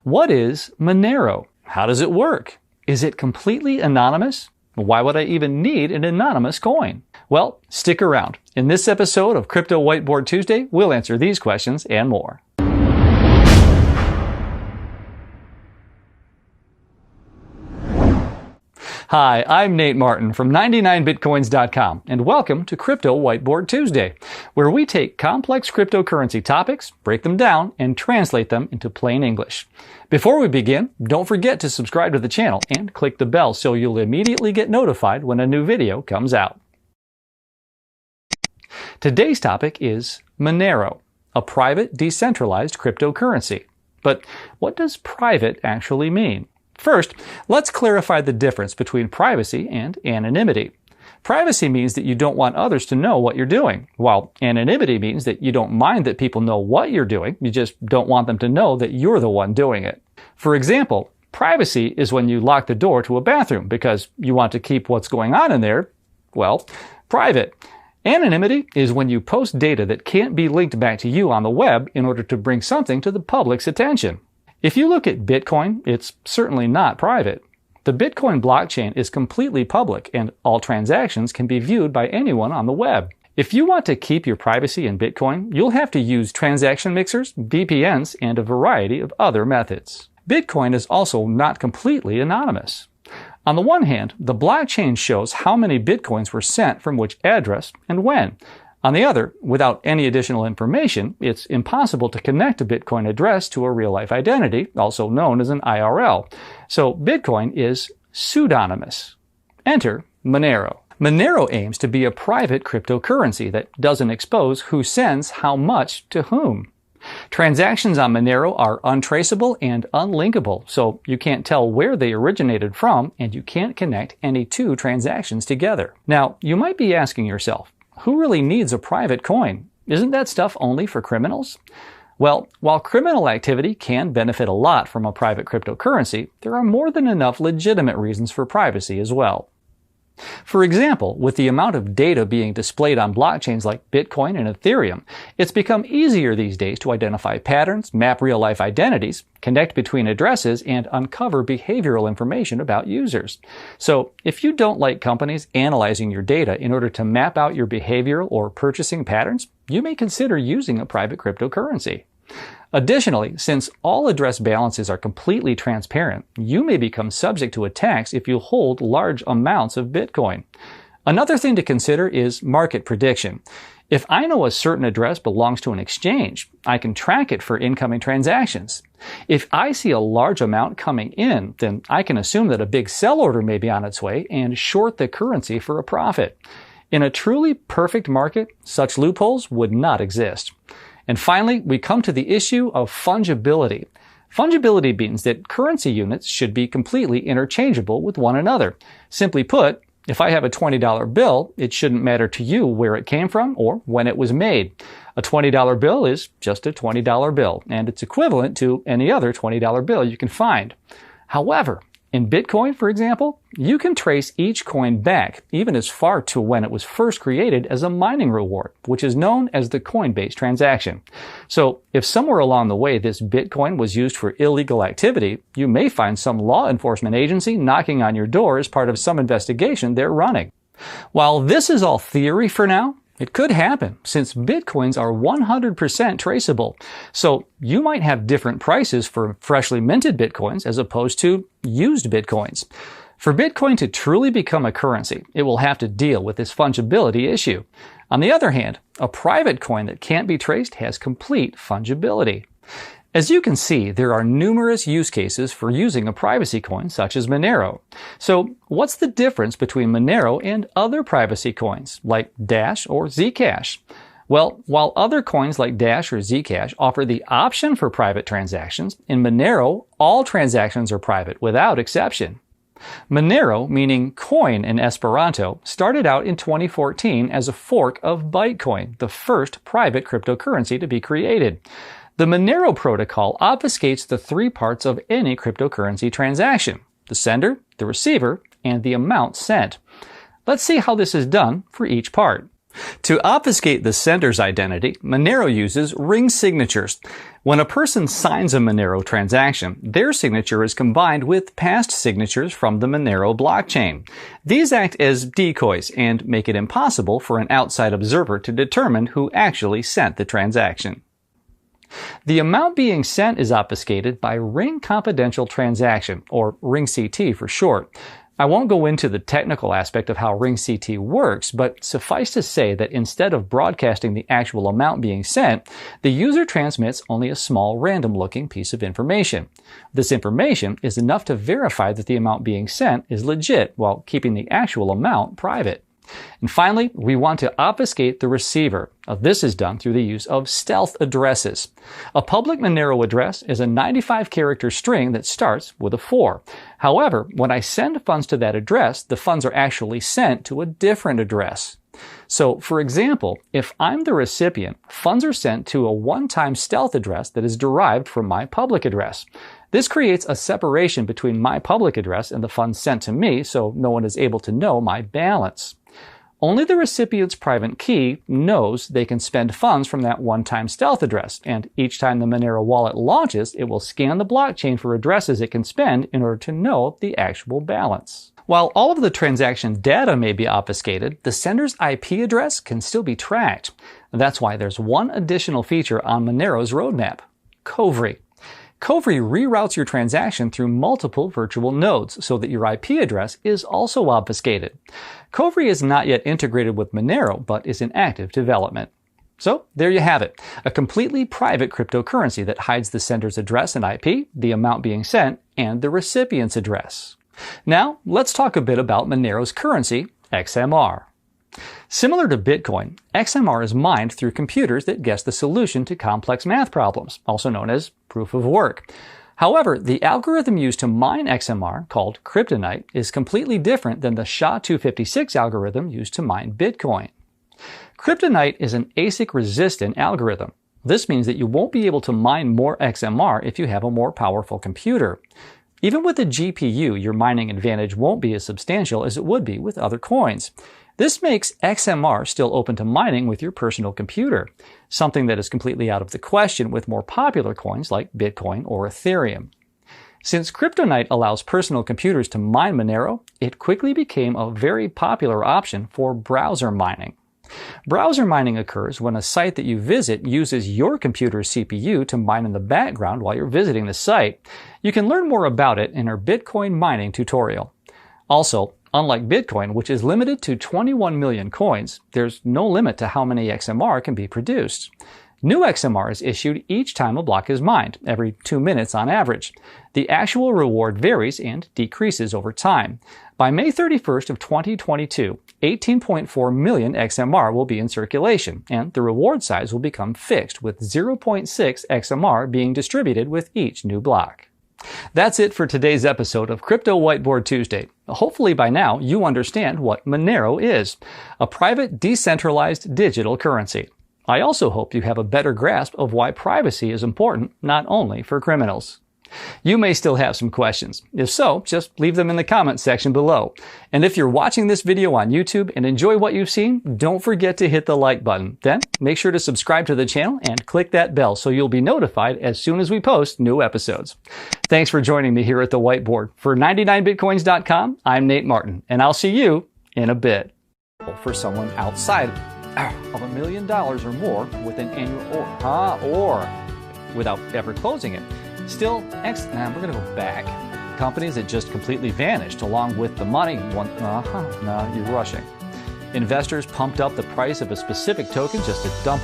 What is Monero? How does it work? Is it completely anonymous? Why would I even need an anonymous coin? Well, stick around. In this episode of Crypto Whiteboard Tuesday, we'll answer these questions and more. Hi, I'm Nate Martin from 99bitcoins.com, and welcome to Crypto Whiteboard Tuesday, where we take complex cryptocurrency topics, break them down, and translate them into plain English. Before we begin, don't forget to subscribe to the channel and click the bell so you'll immediately get notified when a new video comes out. Today's topic is Monero, a private decentralized cryptocurrency. But what does private actually mean? First, let's clarify the difference between privacy and anonymity. Privacy means that you don't want others to know what you're doing, while anonymity means that you don't mind that people know what you're doing, you just don't want them to know that you're the one doing it. For example, privacy is when you lock the door to a bathroom because you want to keep what's going on in there, well, private. Anonymity is when you post data that can't be linked back to you on the web in order to bring something to the public's attention. If you look at Bitcoin, it's certainly not private. The Bitcoin blockchain is completely public and all transactions can be viewed by anyone on the web. If you want to keep your privacy in Bitcoin, you'll have to use transaction mixers, VPNs, and a variety of other methods. Bitcoin is also not completely anonymous. On the one hand, the blockchain shows how many Bitcoins were sent from which address and when. On the other, without any additional information, it's impossible to connect a Bitcoin address to a real-life identity, also known as an IRL. So Bitcoin is pseudonymous. Enter Monero. Monero aims to be a private cryptocurrency that doesn't expose who sends how much to whom. Transactions on Monero are untraceable and unlinkable, so you can't tell where they originated from, and you can't connect any two transactions together. Now, you might be asking yourself, who really needs a private coin? Isn't that stuff only for criminals? Well, while criminal activity can benefit a lot from a private cryptocurrency, there are more than enough legitimate reasons for privacy as well. For example, with the amount of data being displayed on blockchains like Bitcoin and Ethereum, it's become easier these days to identify patterns, map real-life identities, connect between addresses, and uncover behavioral information about users. So, if you don't like companies analyzing your data in order to map out your behavioral or purchasing patterns, you may consider using a private cryptocurrency. Additionally, since all address balances are completely transparent, you may become subject to attacks if you hold large amounts of Bitcoin. Another thing to consider is market prediction. If I know a certain address belongs to an exchange, I can track it for incoming transactions. If I see a large amount coming in, then I can assume that a big sell order may be on its way and short the currency for a profit. In a truly perfect market, such loopholes would not exist. And finally, we come to the issue of fungibility. Fungibility means that currency units should be completely interchangeable with one another. Simply put, if I have a $20 bill, it shouldn't matter to you where it came from or when it was made. A $20 bill is just a $20 bill, and it's equivalent to any other $20 bill you can find. However, in Bitcoin, for example, you can trace each coin back even as far to when it was first created as a mining reward, which is known as the Coinbase transaction. So if somewhere along the way this Bitcoin was used for illegal activity, you may find some law enforcement agency knocking on your door as part of some investigation they're running. While this is all theory for now, it could happen since Bitcoins are 100% traceable. So you might have different prices for freshly minted Bitcoins as opposed to used Bitcoins. For Bitcoin to truly become a currency, it will have to deal with this fungibility issue. On the other hand, a private coin that can't be traced has complete fungibility. As you can see, there are numerous use cases for using a privacy coin such as Monero. So, what's the difference between Monero and other privacy coins like Dash or Zcash? Well, while other coins like Dash or Zcash offer the option for private transactions, in Monero, all transactions are private without exception. Monero, meaning coin in Esperanto, started out in 2014 as a fork of Bitcoin, the first private cryptocurrency to be created. The Monero protocol obfuscates the three parts of any cryptocurrency transaction: the sender, the receiver, and the amount sent. Let's see how this is done for each part. To obfuscate the sender's identity, Monero uses ring signatures. When a person signs a Monero transaction, their signature is combined with past signatures from the Monero blockchain. These act as decoys and make it impossible for an outside observer to determine who actually sent the transaction. The amount being sent is obfuscated by ring confidential transaction, or ring CT for short. I won't go into the technical aspect of how ring CT works, but suffice to say that instead of broadcasting the actual amount being sent, the user transmits only a small random-looking piece of information. This information is enough to verify that the amount being sent is legit while keeping the actual amount private. And finally, we want to obfuscate the receiver. This is done through the use of stealth addresses. A public Monero address is a 95-character string that starts with a 4. However, when I send funds to that address, the funds are actually sent to a different address. So, for example, if I'm the recipient, funds are sent to a one-time stealth address that is derived from my public address. This creates a separation between my public address and the funds sent to me, so no one is able to know my balance. Only the recipient's private key knows they can spend funds from that one-time stealth address, and each time the Monero wallet launches, it will scan the blockchain for addresses it can spend in order to know the actual balance. While all of the transaction data may be obfuscated, the sender's IP address can still be tracked. That's why there's one additional feature on Monero's roadmap: Kovri. Kovri reroutes your transaction through multiple virtual nodes so that your IP address is also obfuscated. Kovri is not yet integrated with Monero, but is in active development. So there you have it, a completely private cryptocurrency that hides the sender's address and IP, the amount being sent, and the recipient's address. Now, let's talk a bit about Monero's currency, XMR. Similar to Bitcoin, XMR is mined through computers that guess the solution to complex math problems, also known as proof of work. However, the algorithm used to mine XMR, called kryptonite, is completely different than the SHA-256 algorithm used to mine Bitcoin. Kryptonite is an ASIC-resistant algorithm. This means that you won't be able to mine more XMR if you have a more powerful computer. Even with a GPU, your mining advantage won't be as substantial as it would be with other coins. This makes XMR still open to mining with your personal computer, something that is completely out of the question with more popular coins like Bitcoin or Ethereum. Since kryptonite allows personal computers to mine Monero, it quickly became a very popular option for browser mining. Browser mining occurs when a site that you visit uses your computer's CPU to mine in the background while you're visiting the site. You can learn more about it in our Bitcoin mining tutorial. Also, unlike Bitcoin, which is limited to 21 million coins, there's no limit to how many XMR can be produced. New XMR is issued each time a block is mined, every 2 minutes on average. The actual reward varies and decreases over time. By May 31st of 2022, 18.4 million XMR will be in circulation, and the reward size will become fixed, with 0.6 XMR being distributed with each new block. That's it for today's episode of Crypto Whiteboard Tuesday. Hopefully by now you understand what Monero is, a private, decentralized digital currency. I also hope you have a better grasp of why privacy is important, not only for criminals. You may still have some questions. If so, just leave them in the comments section below. And if you're watching this video on YouTube and enjoy what you've seen, don't forget to hit the like button. Then make sure to subscribe to the channel and click that bell so you'll be notified as soon as we post new episodes. Thanks for joining me here at the whiteboard. For 99bitcoins.com, I'm Nate Martin, and I'll see you in a bit. For someone outside of $1 million or more with an annual or without ever closing it. Still, we're going to go back. Companies that just completely vanished along with the money. No, you're rushing. Investors pumped up the price of a specific token just to dump.